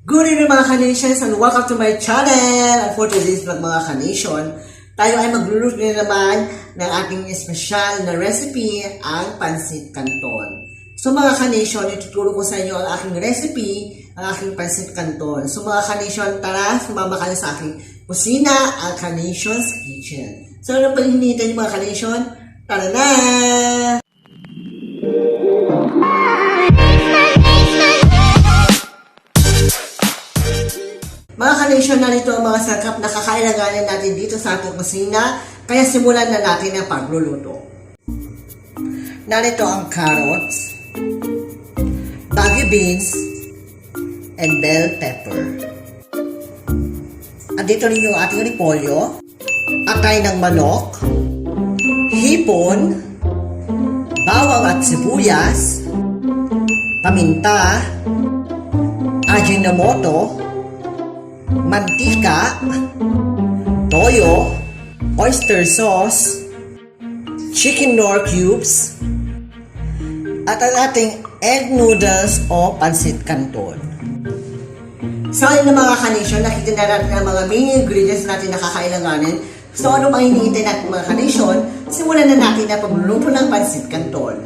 Good evening mga ka-nations and welcome to my channel. And for today's vlog mga ka-nation, tayo ay magluluto na naman ng ating espesyal na recipe, ang pansit canton. So mga ka-nation, ituturo ko sa inyo ang aking recipe, ang aking pansit canton. So mga ka-nation, tara, sumama kayo sa aking kusina, ang ka-nation's kitchen. So ano pa hinihintay niyo mga ka-nation? Tara na! Mga ka-nation, narito ang mga sakap na kakailanganin natin dito sa ating kusina, kaya simulan na natin ang pagluluto. Narito ang carrots, baggy beans, and bell pepper. At dito rin yung ating repolyo, atay ng manok, hipon, bawang at sibuyas, paminta, ajinomoto, mantika, toyo, oyster sauce, chicken nor cubes, at ang ating egg noodles o pansit canton. So ayun na mga ka-nation, nakita na natin ang mga main ingredients natin na kakailanganin. So ano pang hinihintay natin mga ka-nation? Simulan na natin ang pagluluto ng pansit canton.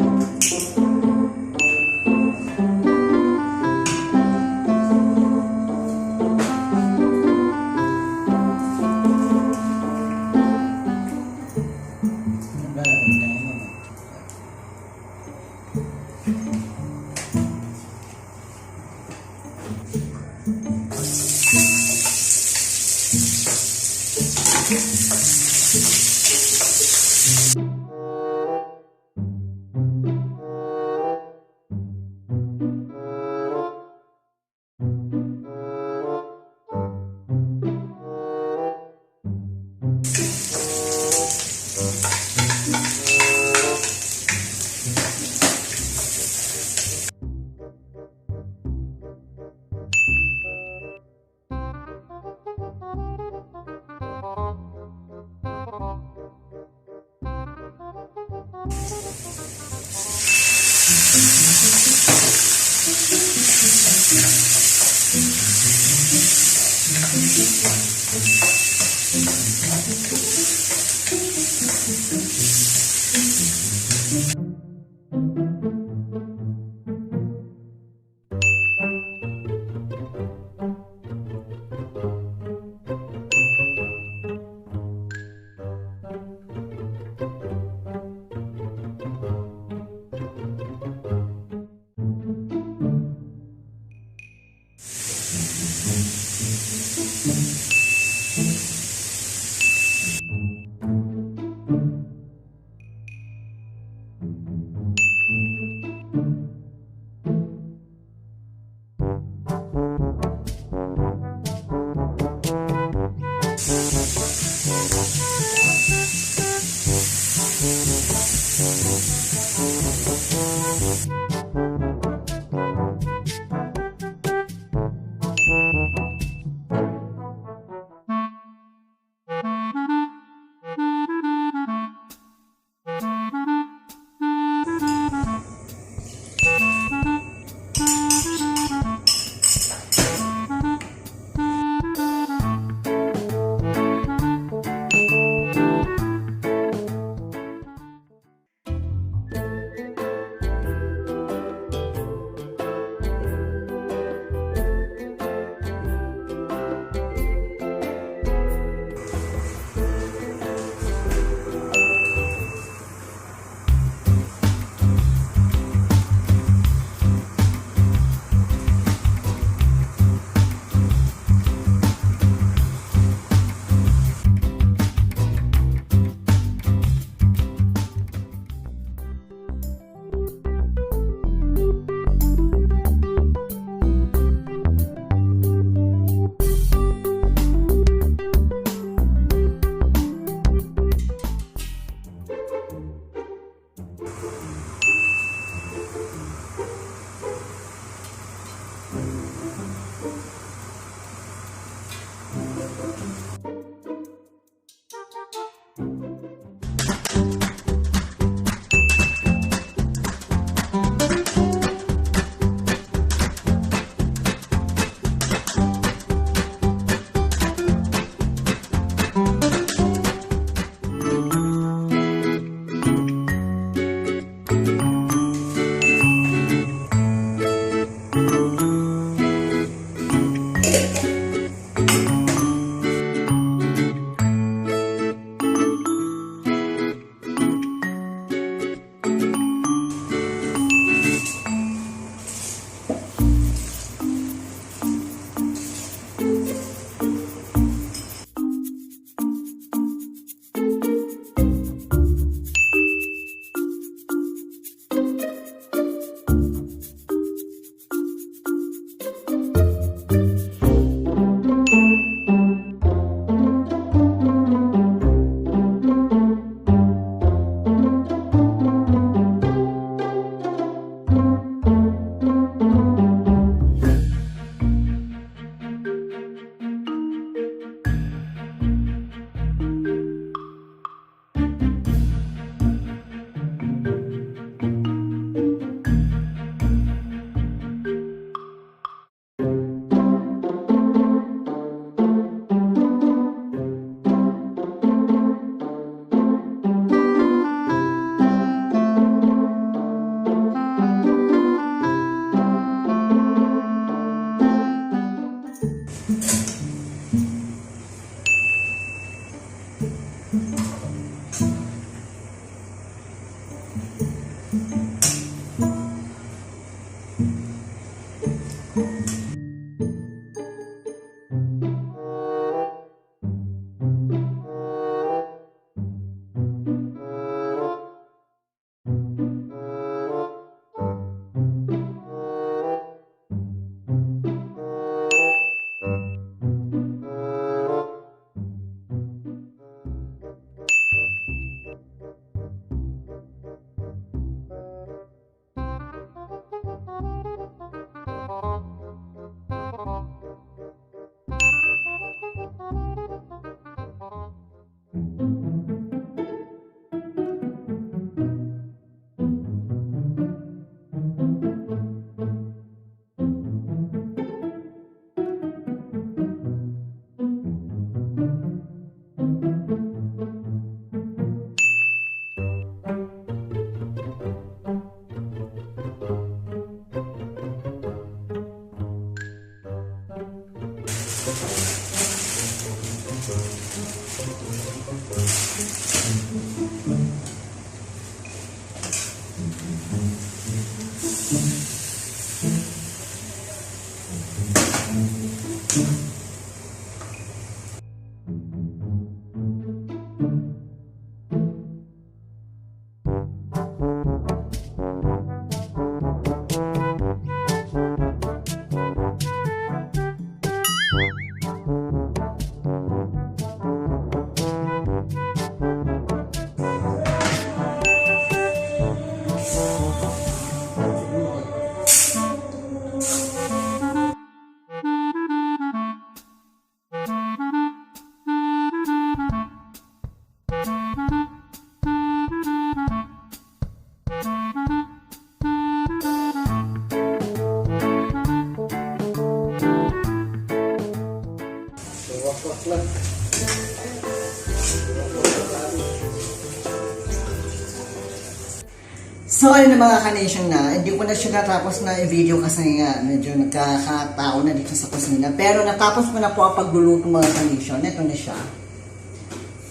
So, ayun na mga kanation na, hindi ko na siya natapos na i-video kasi nga, medyo nagkakatao na dito sa kusina. Pero natapos ko na po ang pagluluto mga kanation. Ito na siya.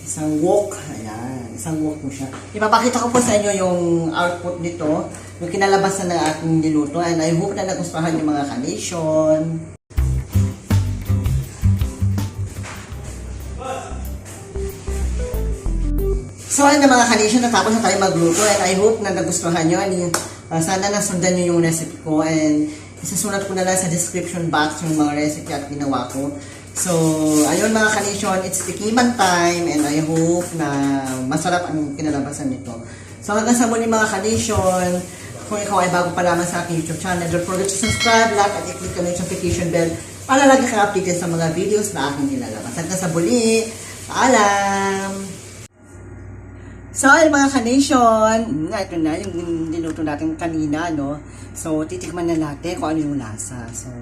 Isang wok. Ayan, isang wok mo siya. Ipapakita ko po sa inyo yung output nito, yung kinalabasan ng ating niluto. And I hope na nagustuhan yung mga kanation. So, ayun na mga kanation, natapos na tayo magluto and I hope na nagustuhan nyo. Sana nasundan nyo yung recipe ko and isasulat ko na lang sa description box yung mga recipe at ginawa ko. So, ayun mga kanation, it's tikiman time and I hope na masarap ang kinalabasan nito. So, hanggang sa muli mga kanation, kung ikaw ay bago pa lamang sa aking YouTube channel, don't forget to subscribe, like at i-click ang notification bell para lagi kang updated sa mga videos na aking nilalabas. Hanggang sa muli, paalam! So, ayun mga kanation, ito na yung niluto natin kanina, no? So, titikman na natin kung ano yung lasa. So,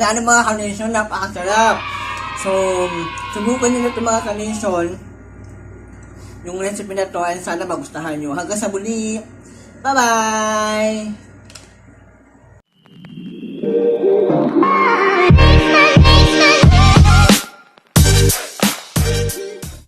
ano mga kanation, napakasarap. So, subukan nyo na ito mga kanation, yung recipe na to, and sana magustuhan nyo. Hanggang sa muli, bye-bye!